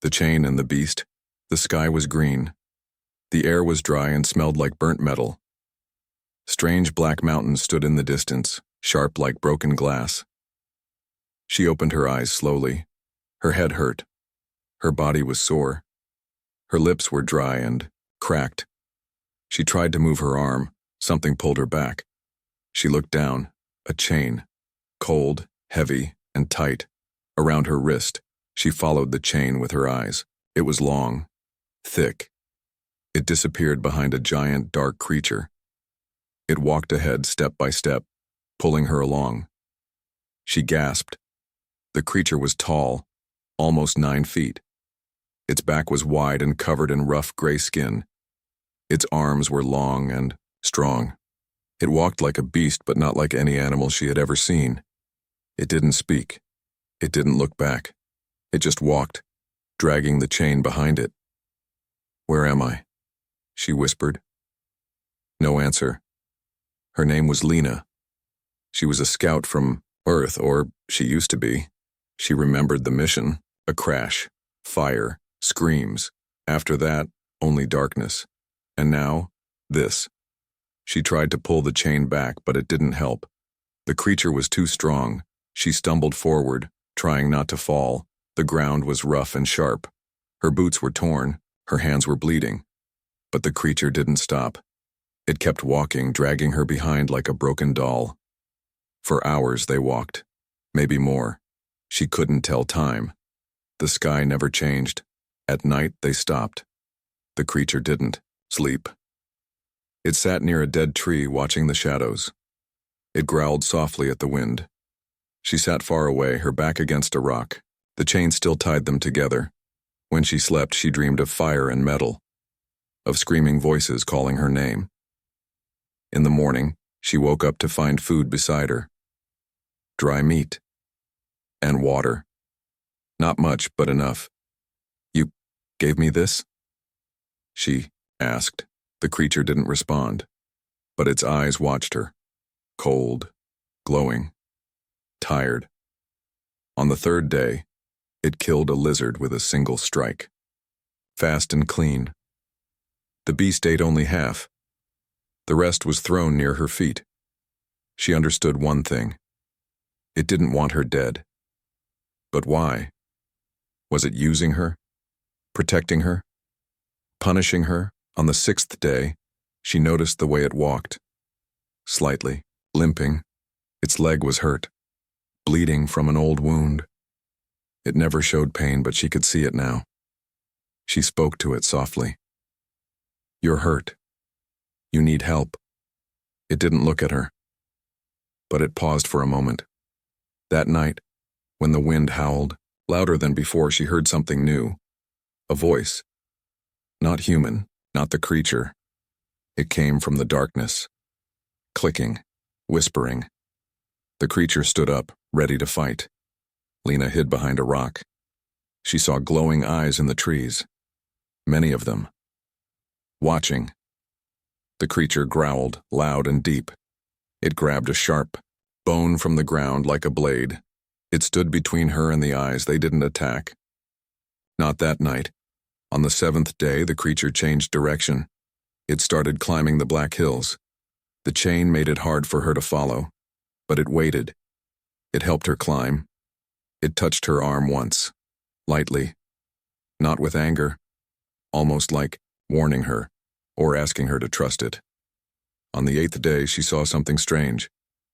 The chain and the beast. The sky was green. The air was dry and smelled like burnt metal. Strange black mountains stood in the distance, sharp like broken glass. She opened her eyes slowly. Her head hurt. Her body was sore. Her lips were dry and cracked. She tried to move her arm. Something pulled her back. She looked down. A chain. Cold, heavy, and tight. Around her wrist. She followed the chain with her eyes. It was long. Thick. It disappeared behind a giant, dark creature. It walked ahead step by step, pulling her along. She gasped. The creature was tall, almost 9 feet. Its back was wide and covered in rough gray skin. Its arms were long and strong. It walked like a beast, but not like any animal she had ever seen. It didn't speak. It didn't look back. It just walked, dragging the chain behind it. "Where am I?" she whispered. No answer. Her name was Lena. She was a scout from Earth, or she used to be. She remembered the mission. A crash, fire, screams. After that, only darkness. And now, this. She tried to pull the chain back, but it didn't help. The creature was too strong. She stumbled forward, trying not to fall. The ground was rough and sharp. Her boots were torn. Her hands were bleeding. But the creature didn't stop. It kept walking, dragging her behind like a broken doll. For hours they walked. Maybe more. She couldn't tell time. The sky never changed. At night they stopped. The creature didn't sleep. It sat near a dead tree, watching the shadows. It growled softly at the wind. She sat far away, her back against a rock. The chain still tied them together. When she slept, she dreamed of fire and metal, of screaming voices calling her name. In the morning, she woke up to find food beside her. Dry meat. And water. Not much, but enough. "You gave me this?" she asked. The creature didn't respond, but its eyes watched her. Cold, glowing, tired. On the 3rd day, it killed a lizard with a single strike. Fast and clean. The beast ate only half. The rest was thrown near her feet. She understood one thing. It didn't want her dead. But why? Was it using her? Protecting her? Punishing her? On the 6th day, she noticed the way it walked. Slightly, limping. Its leg was hurt, bleeding from an old wound. It never showed pain, but she could see it now. She spoke to it softly. "You're hurt. You need help." It didn't look at her, but it paused for a moment. That night, when the wind howled, louder than before, she heard something new. A voice. Not human, not the creature. It came from the darkness. Clicking, whispering. The creature stood up, ready to fight. Lena hid behind a rock. She saw glowing eyes in the trees. Many of them. Watching. The creature growled, loud and deep. It grabbed a sharp bone from the ground like a blade. It stood between her and the eyes. They didn't attack. Not that night. On the 7th day, the creature changed direction. It started climbing the black hills. The chain made it hard for her to follow, but it waited. It helped her climb. It touched her arm once, lightly, not with anger, almost like warning her or asking her to trust it. On the 8th day, she saw something strange.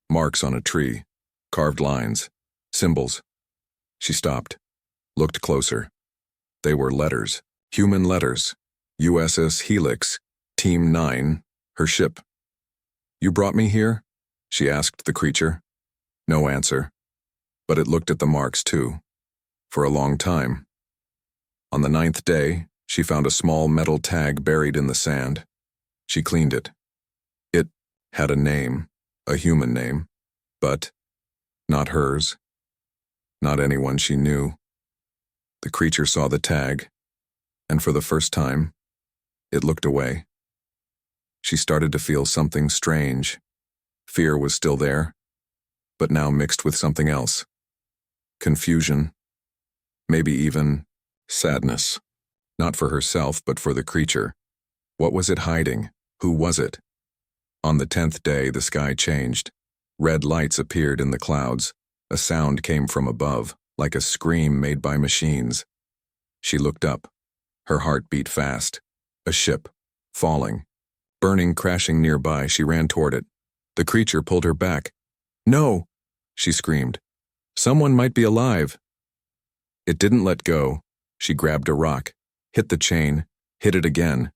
Marks on a tree, carved lines, symbols. She stopped, looked closer. They were letters, human letters. USS Helix, Team 9, her ship. "You brought me here?" she asked the creature. No answer, but it looked at the marks too, for a long time. On the 9th day, she found a small metal tag buried in the sand. She cleaned it. It had a name, a human name, but not hers, not anyone she knew. The creature saw the tag, and for the first time, it looked away. She started to feel something strange. Fear was still there, but now mixed with something else. Confusion, maybe even Sadness. Not for herself, but for the creature. What was it hiding? Who was it? On the 10th day, the sky changed. Red lights appeared in the clouds. A sound came from above, like a scream made by machines. She looked up. Her heart beat fast. A ship. Falling. Burning, crashing nearby, she ran toward it. The creature pulled her back. "No!" she screamed. "Someone might be alive." It didn't let go. She grabbed a rock, hit the chain, hit it again.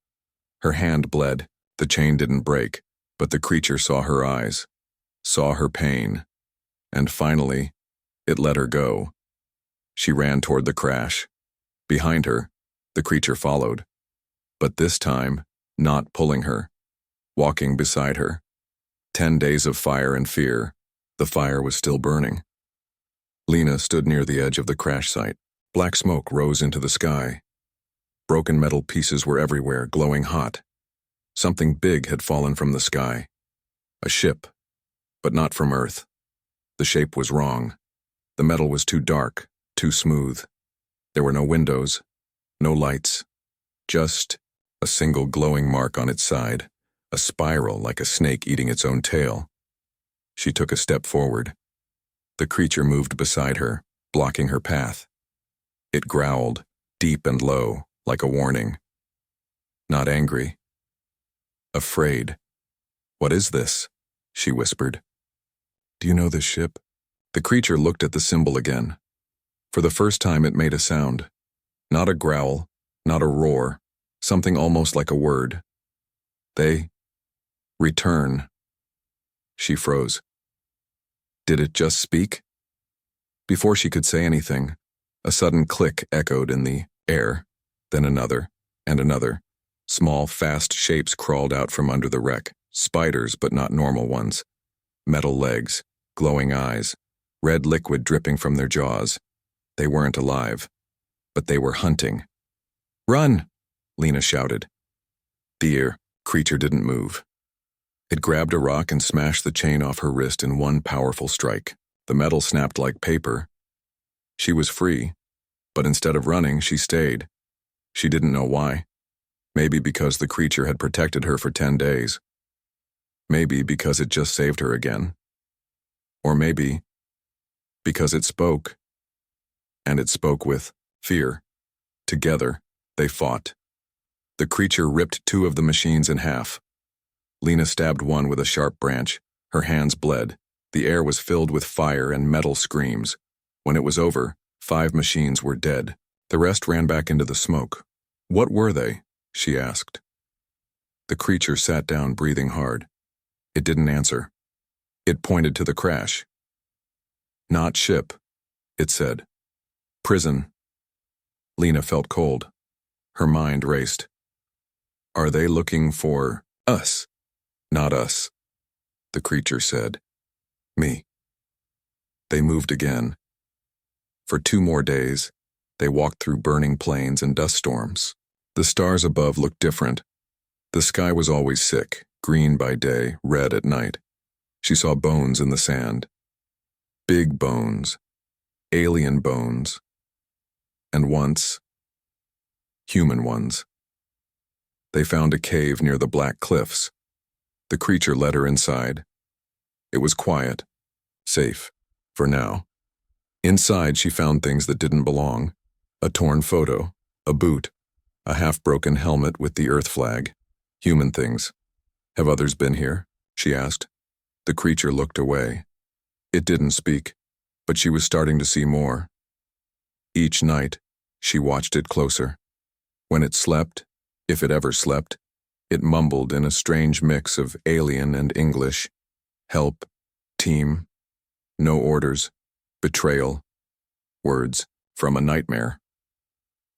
Her hand bled. The chain didn't break, but the creature saw her eyes, saw her pain. And finally, it let her go. She ran toward the crash. Behind her, the creature followed. But this time, not pulling her, walking beside her. 10 days of fire and fear. The fire was still burning. Lena stood near the edge of the crash site. Black smoke rose into the sky. Broken metal pieces were everywhere, glowing hot. Something big had fallen from the sky. A ship, but not from Earth. The shape was wrong. The metal was too dark, too smooth. There were no windows, no lights, just a single glowing mark on its side, a spiral like a snake eating its own tail. She took a step forward. The creature moved beside her, blocking her path. It growled, deep and low, like a warning. Not angry. Afraid. "What is this?" she whispered. "Do you know this ship?" The creature looked at the symbol again. For the first time it made a sound. Not a growl, not a roar, something almost like a word. "They return." She froze. Did it just speak? Before she could say anything, a sudden click echoed in the air, then another, and another. Small, fast shapes crawled out from under the wreck, spiders but not normal ones. Metal legs, glowing eyes, red liquid dripping from their jaws. They weren't alive, but they were hunting. "Run!" Lena shouted. The creature didn't move. It grabbed a rock and smashed the chain off her wrist in one powerful strike. The metal snapped like paper. She was free, but instead of running, she stayed. She didn't know why. Maybe because the creature had protected her for 10 days. Maybe because it just saved her again. Or maybe because it spoke. And it spoke with fear. Together, they fought. The creature ripped 2 of the machines in half. Lena stabbed one with a sharp branch. Her hands bled. The air was filled with fire and metal screams. When it was over, 5 machines were dead. The rest ran back into the smoke. "What were they?" she asked. The creature sat down, breathing hard. It didn't answer. It pointed to the crash. "Not ship," it said. "Prison." Lena felt cold. Her mind raced. "Are they looking for us?" "Not us," the creature said. "Me." They moved again. For 2 more days, they walked through burning plains and dust storms. The stars above looked different. The sky was always sick, green by day, red at night. She saw bones in the sand. Big bones. Alien bones. And once, human ones. They found a cave near the black cliffs. The creature led her inside. It was quiet, safe, for now. Inside, she found things that didn't belong. A torn photo, a boot, a half-broken helmet with the Earth flag. Human things. "Have others been here?" she asked. The creature looked away. It didn't speak, but she was starting to see more. Each night, she watched it closer. When it slept, if it ever slept, it mumbled in a strange mix of alien and English. Help, team, no orders, betrayal, words from a nightmare.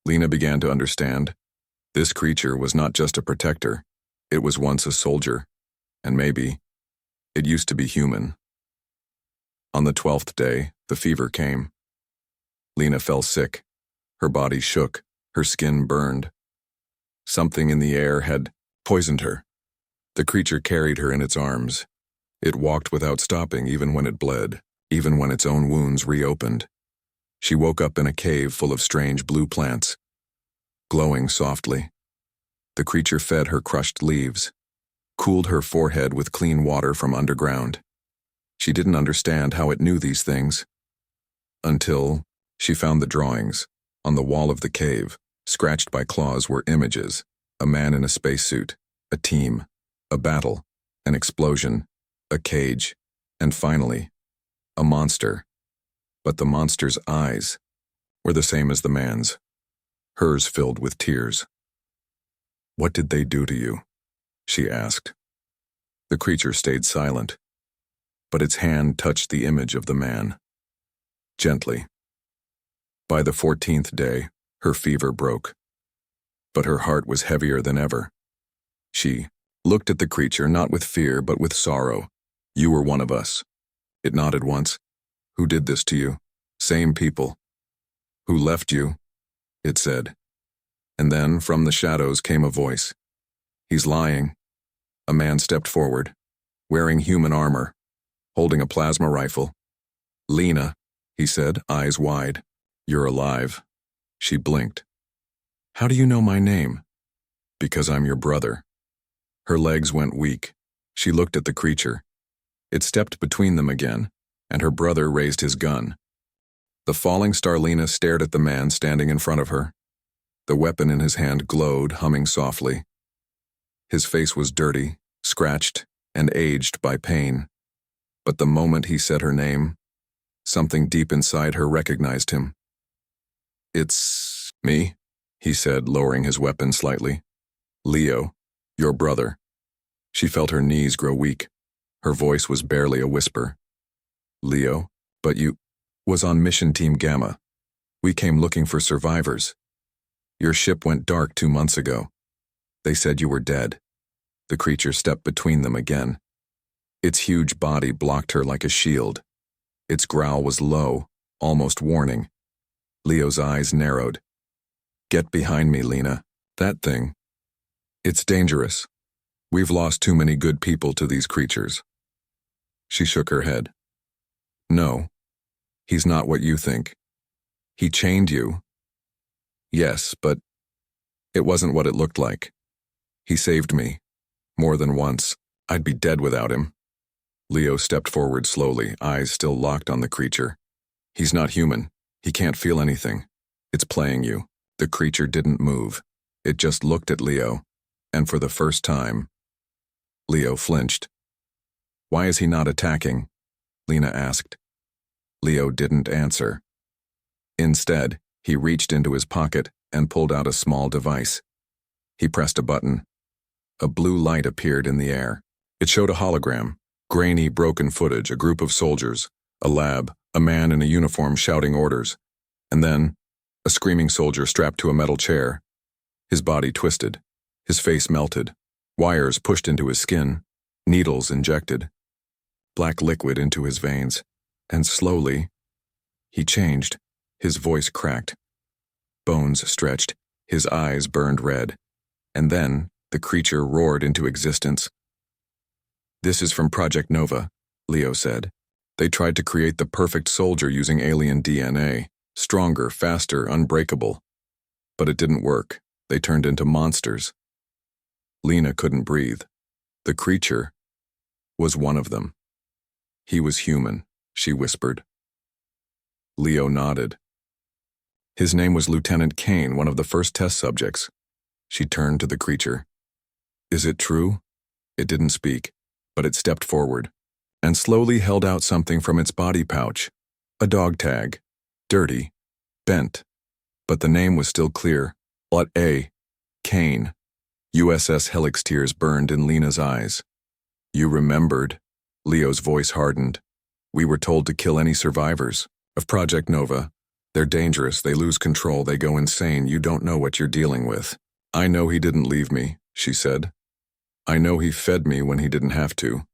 Lena began to understand. This creature was not just a protector. It was once a soldier, and maybe it used to be human. On the 12th day, the fever came. Lena fell sick. Her body shook, her skin burned. Something in the air had poisoned her. The creature carried her in its arms. It walked without stopping even when it bled, even when its own wounds reopened. She woke up in a cave full of strange blue plants. glowing softly. The creature fed her crushed leaves, cooled her forehead with clean water from underground. She didn't understand how it knew these things, until she found the drawings. On the wall of the cave, scratched by claws, were images: a man in a spacesuit, a team, a battle, an explosion, a cage, and finally, a monster. But the monster's eyes were the same as the man's, hers filled with tears. "What did they do to you?" she asked. The creature stayed silent, but its hand touched the image of the man, gently. By the 14th day, her fever broke, but her heart was heavier than ever. She looked at the creature not with fear but with sorrow. "You were one of us." It nodded once. "Who did this to you?" "Same people." "Who left you?" it said. And then from the shadows came a voice. "He's lying." A man stepped forward, wearing human armor, holding a plasma rifle. "Lena," he said, eyes wide. "You're alive." She blinked. "How do you know my name?" "Because I'm your brother." Her legs went weak. She looked at the creature. It stepped between them again, and her brother raised his gun. The falling star Lena stared at the man standing in front of her. The weapon in his hand glowed, humming softly. His face was dirty, scratched, and aged by pain. But the moment he said her name, something deep inside her recognized him. "It's me," he said, lowering his weapon slightly. "Leo, your brother." She felt her knees grow weak. Her voice was barely a whisper. "Leo, but you was on Mission Team Gamma. We came looking for survivors. Your ship went dark 2 months ago. They said you were dead." The creature stepped between them again. Its huge body blocked her like a shield. Its growl was low, almost warning. Leo's eyes narrowed. "Get behind me, Lena. That thing. It's dangerous. We've lost too many good people to these creatures." She shook her head. "No, he's not what you think. He chained you." "Yes, but it wasn't what it looked like. He saved me. More than once. I'd be dead without him." Leo stepped forward slowly, eyes still locked on the creature. "He's not human. He can't feel anything. It's playing you." The creature didn't move. It just looked at Leo, and for the first time, Leo flinched. "Why is he not attacking?" Lena asked. Leo didn't answer. Instead, he reached into his pocket and pulled out a small device. He pressed a button. A blue light appeared in the air. It showed a hologram, grainy, broken footage, a group of soldiers, a lab, a man in a uniform shouting orders, and then a screaming soldier strapped to a metal chair. His body twisted, his face melted, wires pushed into his skin, needles injected, black liquid into his veins, and slowly, he changed. His voice cracked, bones stretched, his eyes burned red, and then the creature roared into existence. "This is from Project Nova," Leo said. "They tried to create the perfect soldier using alien DNA, stronger, faster, unbreakable. But it didn't work. They turned into monsters." Lena couldn't breathe. The creature was one of them. "He was human," she whispered. Leo nodded. "His name was Lieutenant Kane, one of the first test subjects." She turned to the creature. "Is it true?" It didn't speak, but it stepped forward and slowly held out something from its body pouch. A dog tag. Dirty. Bent. But the name was still clear. Lot A. Kane. USS Helix. Tears burned in Lena's eyes. "You remembered." Leo's voice hardened. "We were told to kill any survivors of Project Nova. They're dangerous, they lose control, they go insane, you don't know what you're dealing with." "I know he didn't leave me," she said. "I know he fed me when he didn't have to.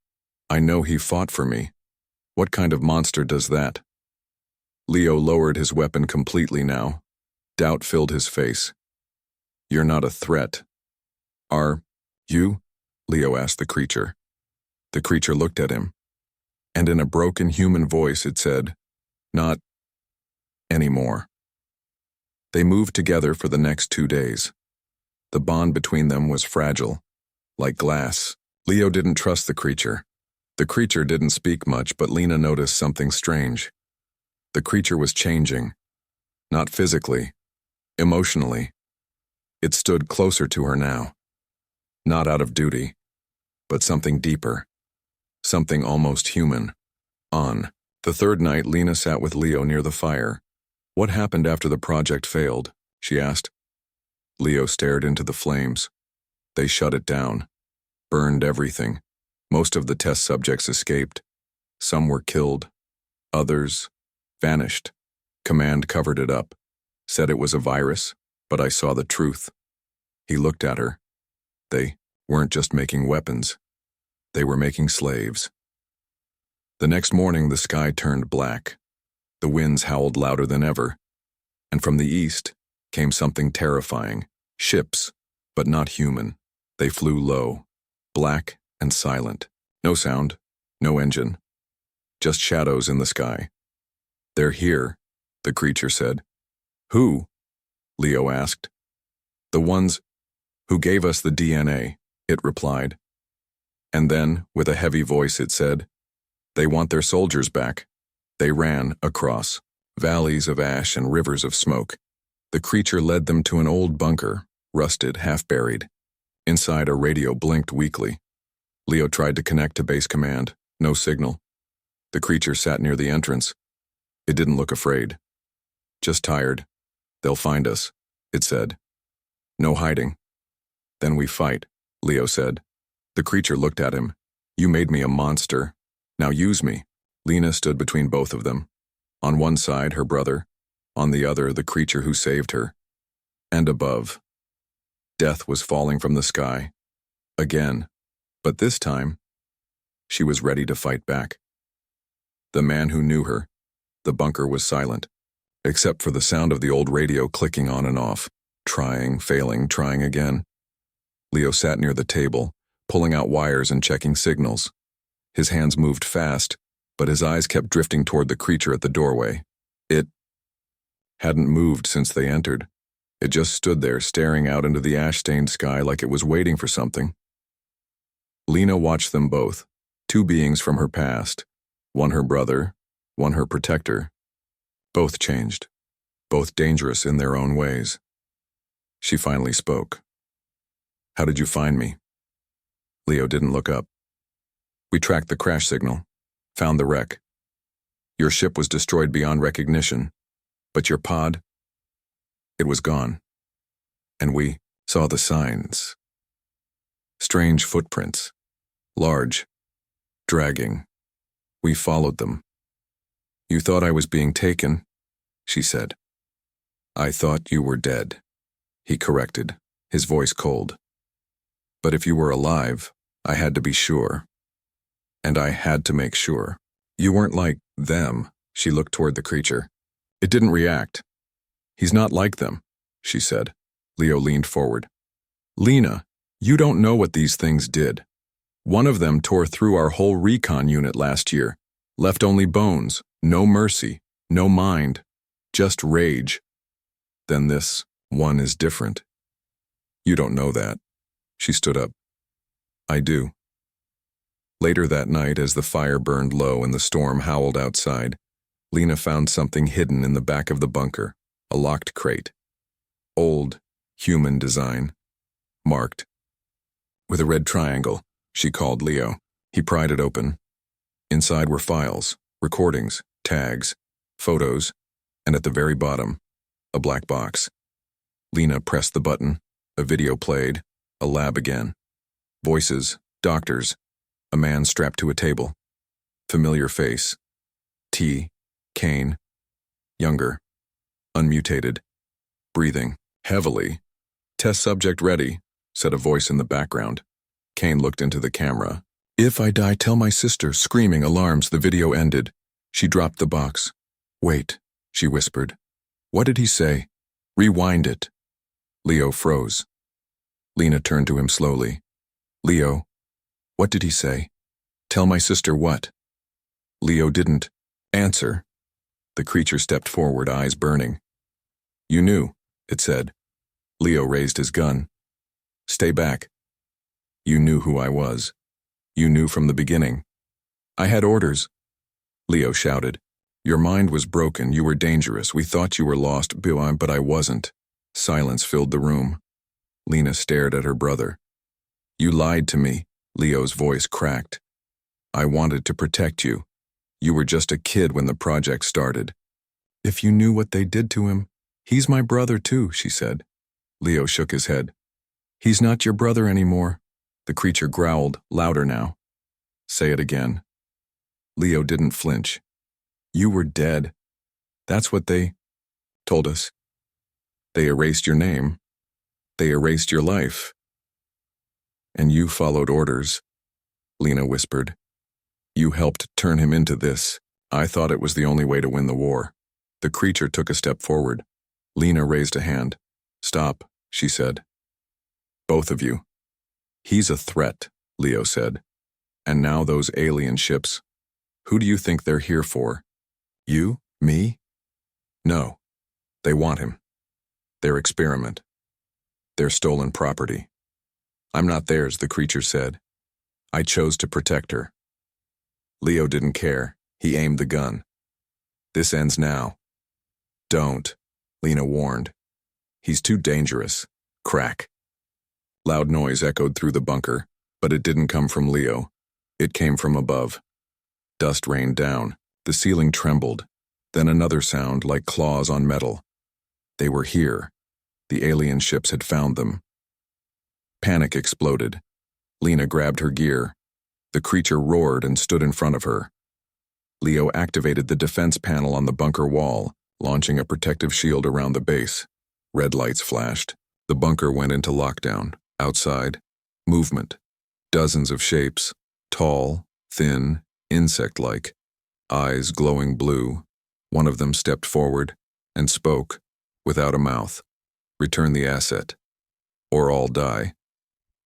I know he fought for me. What kind of monster does that?" Leo lowered his weapon completely now. Doubt filled his face. "You're not a threat." "Are you?" Leo asked the creature. The creature looked at him, and in a broken human voice it said, "Not anymore." They moved together for the next 2 days. The bond between them was fragile, like glass. Leo didn't trust the creature. The creature didn't speak much, but Lena noticed something strange. The creature was changing. Not physically, emotionally. It stood closer to her now. Not out of duty, but something deeper. Something almost human. On the third night, Lena sat with Leo near the fire. "What happened after the project failed?" she asked. Leo stared into the flames. They shut it down. Burned everything. Most of the test subjects escaped. Some were killed. Others vanished. Command covered it up. Said it was a virus, but I saw the truth. He looked at her. They weren't just making weapons. They were making slaves. The next morning, the sky turned black. The winds howled louder than ever. And from the east came something terrifying. Ships, but not human. They flew low, black and silent. No sound, no engine. Just shadows in the sky. "They're here," the creature said. "Who?" Leo asked. "The ones who gave us the DNA," it replied. And then, with a heavy voice, it said, "They want their soldiers back." They ran across valleys of ash and rivers of smoke. The creature led them to an old bunker, rusted, half-buried. Inside, a radio blinked weakly. Leo tried to connect to base command. No signal. The creature sat near the entrance. It didn't look afraid. "Just tired. They'll find us," it said. "No hiding." "Then we fight," Leo said. The creature looked at him. "You made me a monster. Now use me." Lena stood between both of them. On one side, her brother. On the other, the creature who saved her. And above, death was falling from the sky. Again. But this time, she was ready to fight back. The man who knew her, the bunker was silent, except for the sound of the old radio clicking on and off, trying, failing, trying again. Leo sat near the table, pulling out wires and checking signals. His hands moved fast, but his eyes kept drifting toward the creature at the doorway. It hadn't moved since they entered. It just stood there, staring out into the ash-stained sky like it was waiting for something. Lena watched them both, two beings from her past, one her brother, one her protector. Both changed, both dangerous in their own ways. She finally spoke. "How did you find me?" Leo didn't look up. "We tracked the crash signal, found the wreck. Your ship was destroyed beyond recognition, but your pod, it was gone. And we saw the signs. Strange footprints, large, dragging. We followed them." "You thought I was being taken," she said. "I thought you were dead," he corrected, his voice cold. "But if you were alive, I had to be sure. And I had to make sure. You weren't like them." She looked toward the creature. It didn't react. "He's not like them," she said. Leo leaned forward. "Lena, you don't know what these things did. One of them tore through our whole recon unit last year, left only bones, no mercy, no mind, just rage. Then this one is different. You don't know that." She stood up. "I do." Later that night, as the fire burned low and the storm howled outside, Lena found something hidden in the back of the bunker, a locked crate. Old, human design. Marked. With a red triangle, she called Leo. He pried it open. Inside were files, recordings, tags, photos, and at the very bottom, a black box. Lena pressed the button. A video played. A lab again. Voices, doctors, a man strapped to a table. Familiar face. T. Kane. Younger. Unmutated. Breathing heavily. "Test subject ready," said a voice in the background. Kane looked into the camera. "If I die, tell my sister." Screaming alarms, the video ended. She dropped the box. "Wait," she whispered. "What did he say? Rewind it." Leo froze. Lena turned to him slowly. "Leo, what did he say? Tell my sister what?" Leo didn't answer. The creature stepped forward, eyes burning. "You knew," it said. Leo raised his gun. Stay back. You knew who I was. You knew from the beginning. I had orders. Leo shouted. Your mind was broken. You were dangerous. We thought you were lost, but I wasn't. Silence filled the room. Lena stared at her brother. You lied to me. Leo's voice cracked. I wanted to protect you. You were just a kid when the project started. If you knew what they did to him, he's my brother too, she said. Leo shook his head. He's not your brother anymore. The creature growled, louder now. Say it again. Leo didn't flinch. You were dead. That's what they told us. They erased your name. They erased your life. And you followed orders, Lena whispered. You helped turn him into this. I thought it was the only way to win the war. The creature took a step forward. Lena raised a hand. Stop, she said. Both of you. He's a threat, Leo said. And now those alien ships. Who do you think they're here for? You? Me? No. They want him. Their experiment. Their stolen property. I'm not theirs, the creature said. I chose to protect her. Leo didn't care. He aimed the gun. This ends now. Don't, Lena warned. He's too dangerous. Crack. Loud noise echoed through the bunker, but it didn't come from Leo. It came from above. Dust rained down. The ceiling trembled. Then another sound like claws on metal. They were here. The alien ships had found them. Panic exploded. Lena grabbed her gear. The creature roared and stood in front of her. Leo activated the defense panel on the bunker wall, launching a protective shield around the base. Red lights flashed. The bunker went into lockdown. Outside, movement. Dozens of shapes, tall, thin, insect-like, eyes glowing blue. One of them stepped forward and spoke, without a mouth. Return the asset, or all die.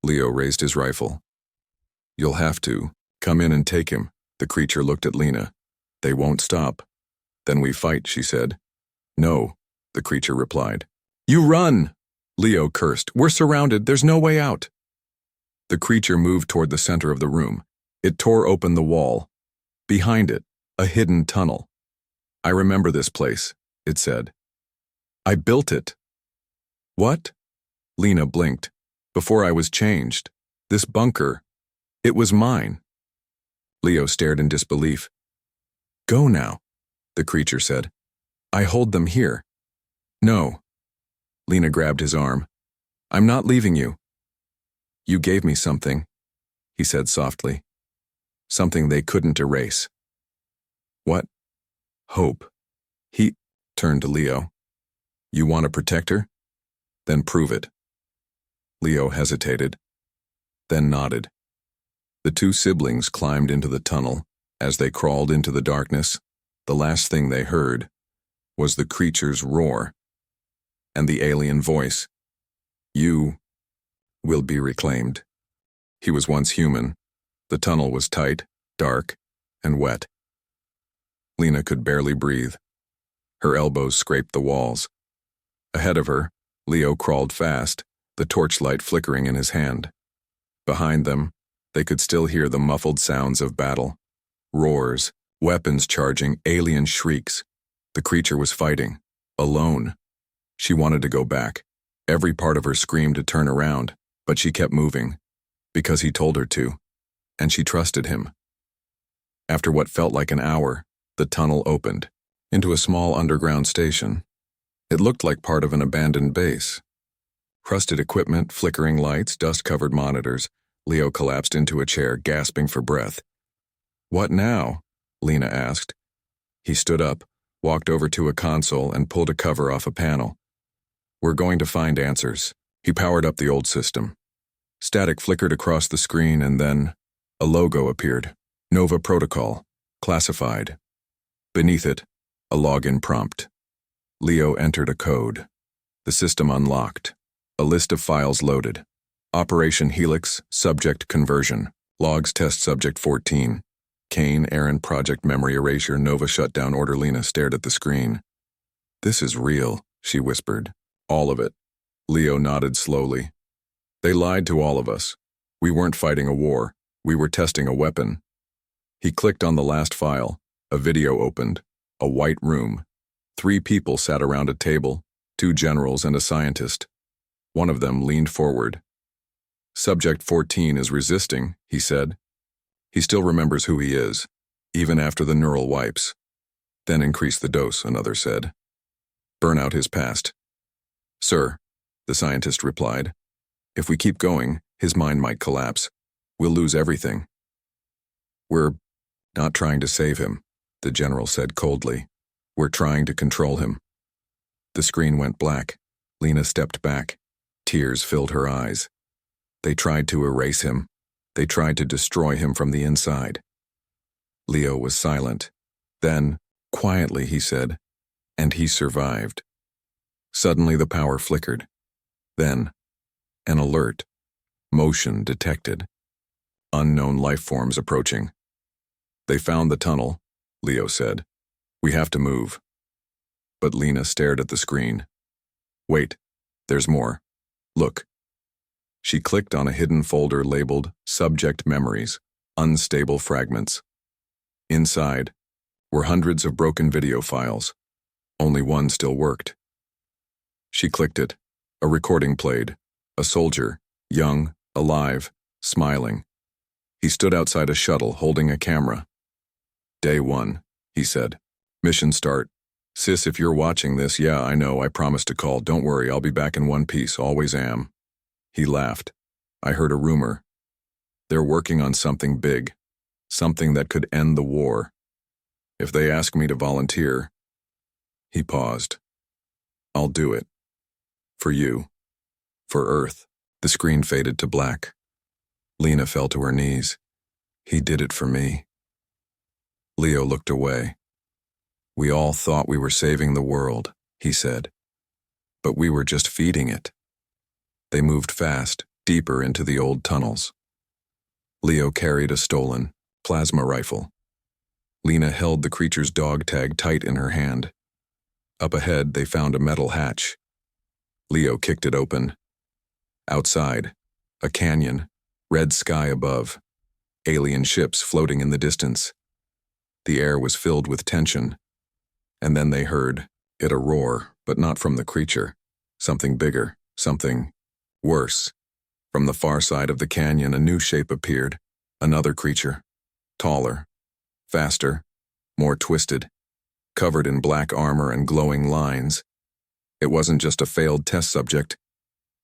Leo raised his rifle. You'll have to. Come in and take him. The creature looked at Lena. They won't stop. Then we fight, she said. No, the creature replied. You run! Leo cursed. We're surrounded. There's no way out. The creature moved toward the center of the room. It tore open the wall. Behind it, a hidden tunnel. I remember this place, it said. I built it. What? Lena blinked. Before I was changed. This bunker. It was mine. Leo stared in disbelief. Go now, the creature said. I hold them here. No. Lena grabbed his arm. I'm not leaving you. You gave me something, he said softly. Something they couldn't erase. What? Hope. He turned to Leo. You want to protect her? Then prove it. Leo hesitated, then nodded. The two siblings climbed into the tunnel. As they crawled into the darkness, the last thing they heard was the creature's roar and the alien voice. You will be reclaimed. He was once human. The tunnel was tight, dark, and wet. Lena could barely breathe. Her elbows scraped the walls. Ahead of her, Leo crawled fast, the torchlight flickering in his hand. Behind them, they could still hear the muffled sounds of battle. Roars, weapons charging, alien shrieks. The creature was fighting, alone. She wanted to go back. Every part of her screamed to turn around, but she kept moving, because he told her to, and she trusted him. After what felt like an hour, the tunnel opened, into a small underground station. It looked like part of an abandoned base. Crusted equipment, flickering lights, dust-covered monitors. Leo collapsed into a chair, gasping for breath. What now? Lena asked. He stood up, walked over to a console, and pulled a cover off a panel. We're going to find answers. He powered up the old system. Static flickered across the screen, and then a logo appeared. Nova Protocol. Classified. Beneath it, a login prompt. Leo entered a code. The system unlocked. A list of files loaded. Operation Helix, Subject Conversion. Logs Test Subject 14. Kane, Aaron, Project Memory Erasure, Nova Shutdown Order. Lena stared at the screen. This is real, she whispered. All of it. Leo nodded slowly. They lied to all of us. We weren't fighting a war. We were testing a weapon. He clicked on the last file. A video opened. A white room. 3 people sat around a table, 2 generals and a scientist. One of them leaned forward. Subject 14 is resisting, he said. He still remembers who he is, even after the neural wipes. Then increase the dose, another said. Burnout is past. Sir, the scientist replied. If we keep going, his mind might collapse. We'll lose everything. We're not trying to save him, the general said coldly. We're trying to control him. The screen went black. Lena stepped back. Tears filled her eyes. They tried to erase him. They tried to destroy him from the inside. Leo was silent. Then, quietly, he said, and he survived. Suddenly the power flickered. Then, an alert. Motion detected. Unknown life forms approaching. They found the tunnel, Leo said. We have to move. But Lena stared at the screen. Wait, there's more. Look. She clicked on a hidden folder labeled Subject Memories, Unstable Fragments. Inside were hundreds of broken video files. Only one still worked. She clicked it. A recording played. A soldier, young, alive, smiling. He stood outside a shuttle holding a camera. Day 1, he said. Mission start. Sis, if you're watching this, yeah, I know, I promised to call. Don't worry, I'll be back in one piece, always am. He laughed. I heard a rumor. They're working on something big. Something that could end the war. If they ask me to volunteer. He paused. I'll do it. For you. For Earth. The screen faded to black. Lena fell to her knees. He did it for me. Leo looked away. We all thought we were saving the world, he said. But we were just feeding it. They moved fast, deeper into the old tunnels. Leo carried a stolen plasma rifle. Lena held the creature's dog tag tight in her hand. Up ahead, they found a metal hatch. Leo kicked it open. Outside, a canyon, red sky above, alien ships floating in the distance. The air was filled with tension. And then they heard it a roar, but not from the creature. Something bigger, something worse. From the far side of the canyon, a new shape appeared. Another creature. Taller. Faster. More twisted. Covered in black armor and glowing lines. It wasn't just a failed test subject.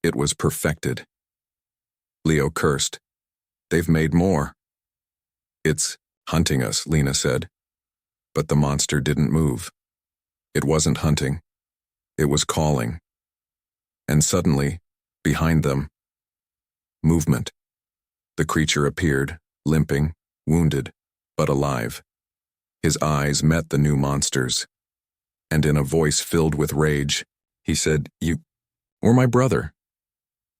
It was perfected. Leo cursed. They've made more. It's hunting us, Lena said. But the monster didn't move. It wasn't hunting. It was calling. And suddenly, behind them, movement. The creature appeared, limping, wounded, but alive. His eyes met the new monster's. And in a voice filled with rage, he said, You were my brother.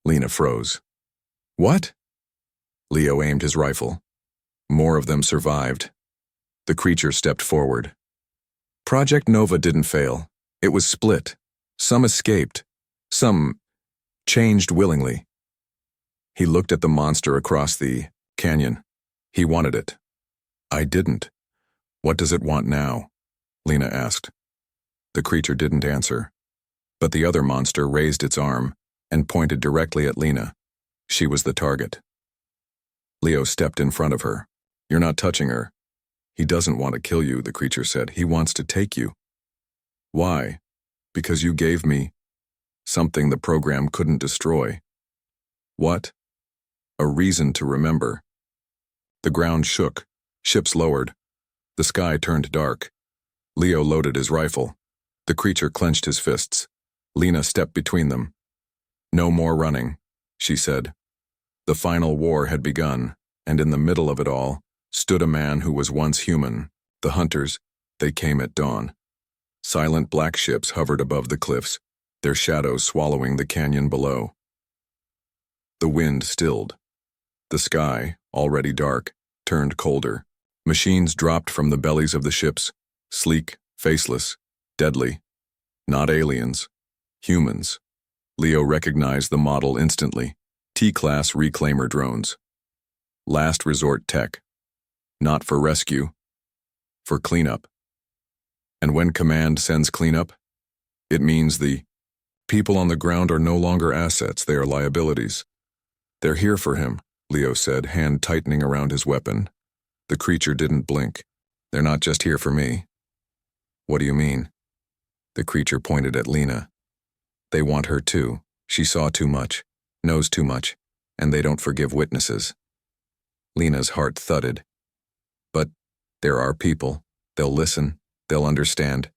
Lena froze. What? Leo aimed his rifle. More of them survived. The creature stepped forward. Project Nova didn't fail. It was split. Some escaped. Some changed willingly. He looked at the monster across the canyon. He wanted it. I didn't. What does it want now? Lena asked. The creature didn't answer. But the other monster raised its arm and pointed directly at Lena. She was the target. Leo stepped in front of her. You're not touching her. He doesn't want to kill you, the creature said. He wants to take you. Why? Because you gave me something the program couldn't destroy. What? A reason to remember. The ground shook. Ships lowered. The sky turned dark. Leo loaded his rifle. The creature clenched his fists. Lena stepped between them. No more running, she said. The final war had begun, and in the middle of it all stood a man who was once human. The hunters, they came at dawn. Silent black ships hovered above the cliffs, their shadows swallowing the canyon below. The wind stilled. The sky, already dark, turned colder. Machines dropped from the bellies of the ships, sleek, faceless, deadly. Not aliens. Humans. Leo recognized the model instantly. T-class reclaimer drones. Last resort tech. Not for rescue, for cleanup. And when command sends cleanup, it means the people on the ground are no longer assets, they are liabilities. They're here for him, Leo said, hand tightening around his weapon. The creature didn't blink. They're not just here for me. What do you mean? The creature pointed at Lena. They want her too. She saw too much, knows too much, and they don't forgive witnesses. Lena's heart thudded. But there are people. They'll listen. They'll understand.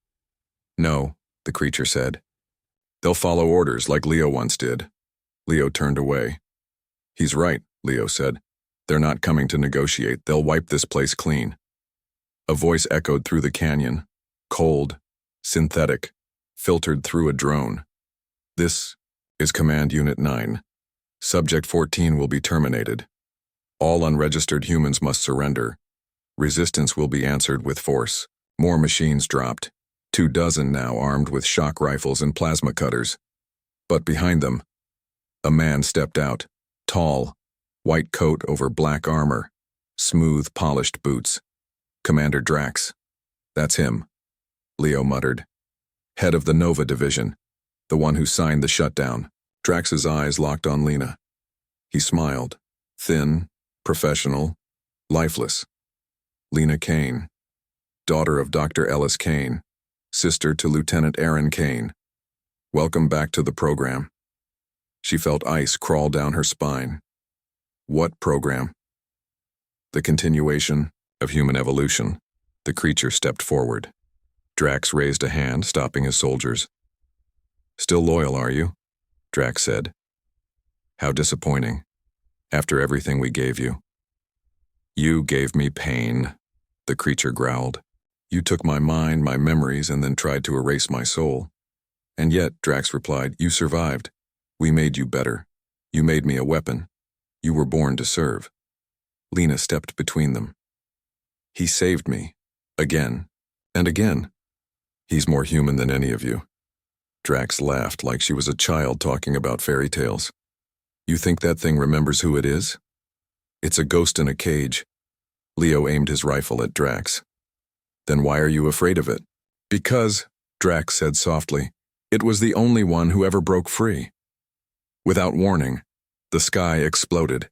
No, the creature said. They'll follow orders like Leo once did. Leo turned away. He's right, Leo said. They're not coming to negotiate. They'll wipe this place clean. A voice echoed through the canyon. Cold, synthetic, filtered through a drone. This is Command Unit 9. Subject 14 will be terminated. All unregistered humans must surrender. Resistance will be answered with force. More machines dropped. 24 now armed with shock rifles and plasma cutters. But behind them, a man stepped out. Tall, white coat over black armor, smooth, polished boots. Commander Drax. That's him, Leo muttered. Head of the Nova Division, the one who signed the shutdown. Drax's eyes locked on Lena. He smiled. Thin, professional, lifeless. Lena Kane, daughter of Dr. Ellis Kane, sister to Lieutenant Aaron Kane. Welcome back to the program. She felt ice crawl down her spine. What program? The continuation of human evolution. The creature stepped forward. Drax raised a hand, stopping his soldiers. Still loyal, are you? Drax said. How disappointing. After everything we gave you. You gave me pain, the creature growled. You took my mind, my memories, and then tried to erase my soul. And yet, Drax replied, you survived. We made you better. You made me a weapon. You were born to serve. Lena stepped between them. He saved me. Again. And again. He's more human than any of you. Drax laughed like she was a child talking about fairy tales. You think that thing remembers who it is? It's a ghost in a cage. Leo aimed his rifle at Drax. Then why are you afraid of it? Because, Drax said softly, it was the only one who ever broke free. Without warning, the sky exploded.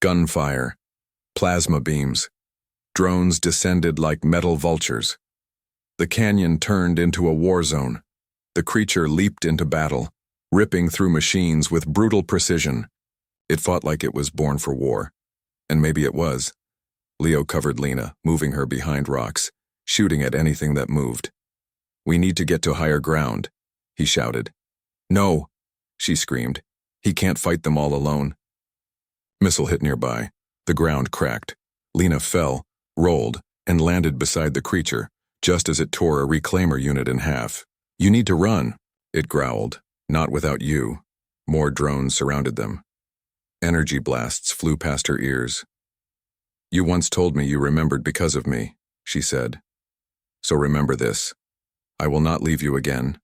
Gunfire, plasma beams, drones descended like metal vultures. The canyon turned into a war zone. The creature leaped into battle, ripping through machines with brutal precision. It fought like it was born for war. And maybe it was. Leo covered Lena, moving her behind rocks, shooting at anything that moved. We need to get to higher ground, he shouted. No, she screamed. He can't fight them all alone. Missile hit nearby. The ground cracked. Lena fell, rolled, and landed beside the creature, just as it tore a reclaimer unit in half. You need to run, it growled. Not without you. More drones surrounded them. Energy blasts flew past her ears. You once told me you remembered because of me, she said. So remember this. I will not leave you again.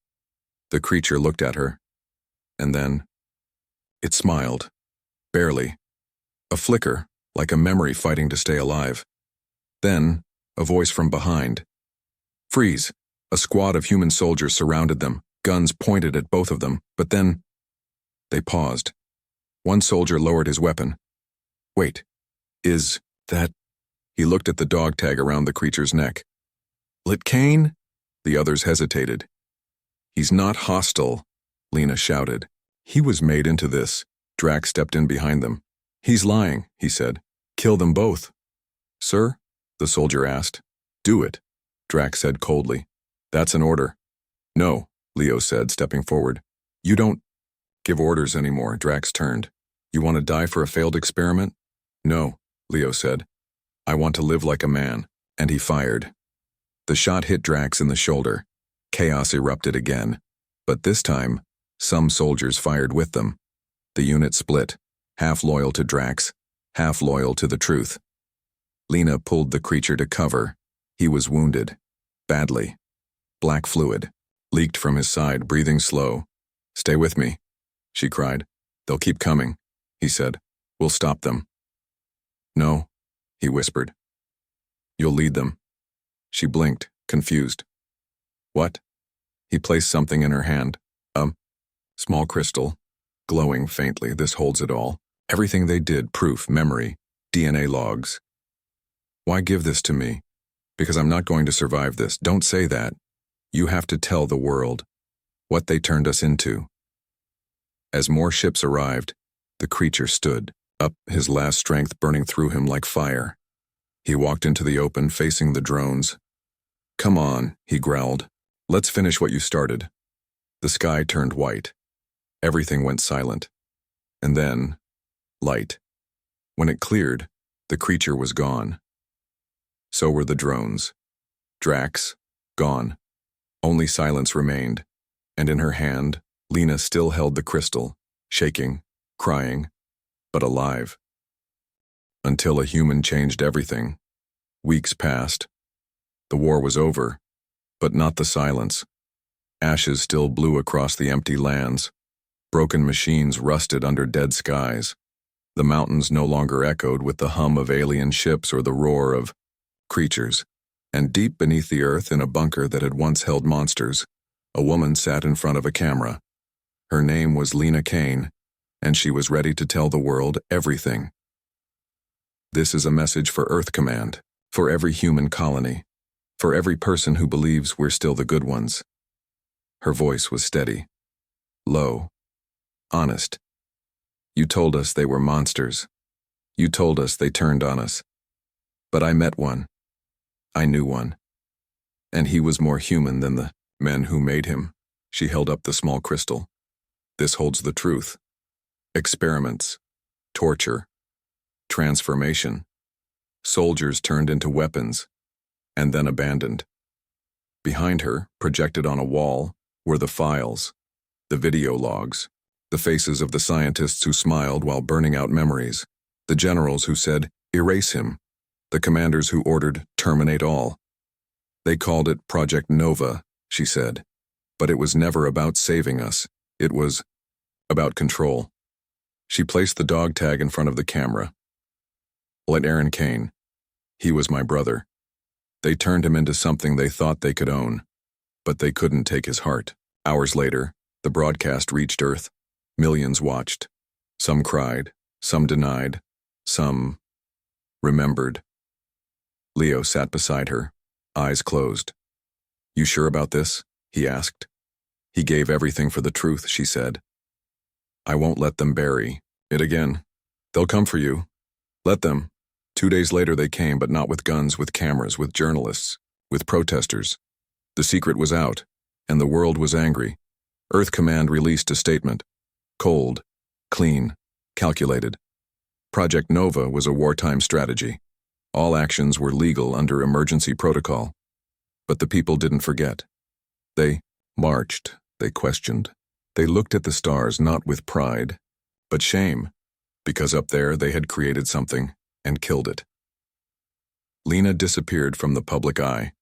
The creature looked at her. And then, it smiled. Barely. A flicker, like a memory fighting to stay alive. Then, a voice from behind. Freeze! A squad of human soldiers surrounded them, guns pointed at both of them, but then, they paused. One soldier lowered his weapon. Wait, is that... He looked at the dog tag around the creature's neck. Litkane? The others hesitated. He's not hostile, Lena shouted. He was made into this. Drax stepped in behind them. He's lying, he said. Kill them both. Sir? The soldier asked. Do it, Drax said coldly. That's an order. No, Leo said, stepping forward. You don't give orders anymore, Drax turned. You want to die for a failed experiment? No, Leo said. I want to live like a man. And he fired. The shot hit Drax in the shoulder. Chaos erupted again. But this time, some soldiers fired with them. The unit split, half loyal to Drax, half loyal to the truth. Lena pulled the creature to cover. He was wounded. Badly. Black fluid. Leaked from his side, breathing slow. Stay with me. she cried. They'll keep coming, he said. We'll stop them. No, he whispered. You'll lead them. She blinked, confused. What? He placed something in her hand. Small crystal, glowing faintly. This holds it all. Everything they did, proof, memory, DNA logs. Why give this to me? Because I'm not going to survive this. Don't say that. You have to tell the world what they turned us into. As more ships arrived, the creature stood up, his last strength burning through him like fire. He walked into the open, facing the drones. Come on, he growled. Let's finish what you started. The sky turned white. Everything went silent. And then, light. When it cleared, the creature was gone. So were the drones. Drax, gone. Only silence remained, and in her hand, Lena still held the crystal, shaking, crying, but alive. Until a human changed everything. Weeks passed. The war was over, but not the silence. Ashes still blew across the empty lands. Broken machines rusted under dead skies. The mountains no longer echoed with the hum of alien ships or the roar of creatures. And deep beneath the earth, in a bunker that had once held monsters, a woman sat in front of a camera. Her name was Lena Kane, and she was ready to tell the world everything. This is a message for Earth Command, for every human colony, for every person who believes we're still the good ones. Her voice was steady, low, honest. You told us they were monsters. You told us they turned on us. But I met one. I knew one. And he was more human than the men who made him. She held up the small crystal. This holds the truth. Experiments, torture, transformation. Soldiers turned into weapons, and then abandoned. Behind her, projected on a wall, were the files, the video logs, the faces of the scientists who smiled while burning out memories, the generals who said, erase him, the commanders who ordered, terminate all. They called it Project Nova, she said, but it was never about saving us. It was about control. She placed the dog tag in front of the camera. Let Aaron Kane. He was my brother. They turned him into something they thought they could own, but they couldn't take his heart. Hours later, the broadcast reached Earth. Millions watched. Some cried, some denied, some remembered. Leo sat beside her, eyes closed. You sure about this? He asked. He gave everything for the truth, she said. I won't let them bury it again. They'll come for you. Let them. 2 days later they came, but not with guns, with cameras, with journalists, with protesters. The secret was out, and the world was angry. Earth Command released a statement. Cold, clean, calculated. Project Nova was a wartime strategy. All actions were legal under emergency protocol. But the people didn't forget. They marched, they questioned. They looked at the stars not with pride, but shame, because up there they had created something and killed it. Lena disappeared from the public eye.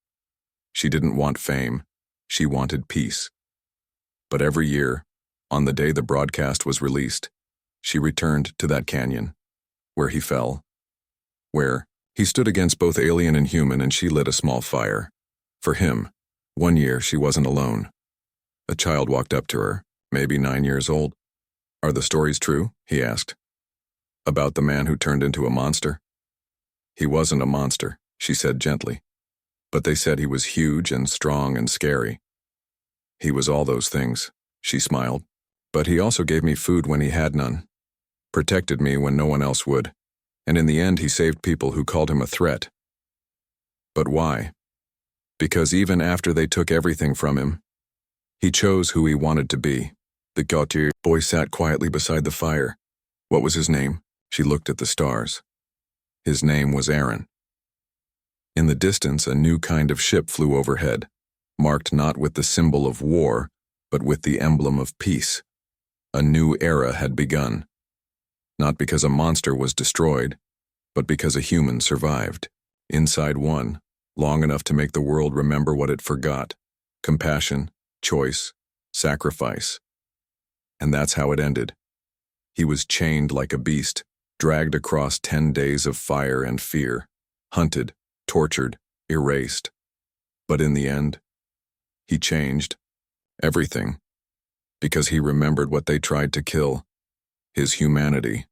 She didn't want fame, she wanted peace. But every year, on the day the broadcast was released, she returned to that canyon, where he fell, where he stood against both alien and human, and she lit a small fire. For him, 1 year she wasn't alone. A child walked up to her, maybe 9 years old. Are the stories true? He asked. About the man who turned into a monster? He wasn't a monster, she said gently. But they said he was huge and strong and scary. He was all those things, she smiled. But he also gave me food when he had none, protected me when no one else would, and in the end he saved people who called him a threat. But why? Because even after they took everything from him, he chose who he wanted to be. The Gautier boy sat quietly beside the fire. What was his name? She looked at the stars. His name was Aaron. In the distance, a new kind of ship flew overhead, marked not with the symbol of war, but with the emblem of peace. A new era had begun. Not because a monster was destroyed, but because a human survived. Inside one, long enough to make the world remember what it forgot. Compassion, choice, sacrifice. And that's how it ended. He was chained like a beast, dragged across 10 days of fire and fear, hunted, tortured, erased. But in the end, he changed everything, because he remembered what they tried to kill, his humanity.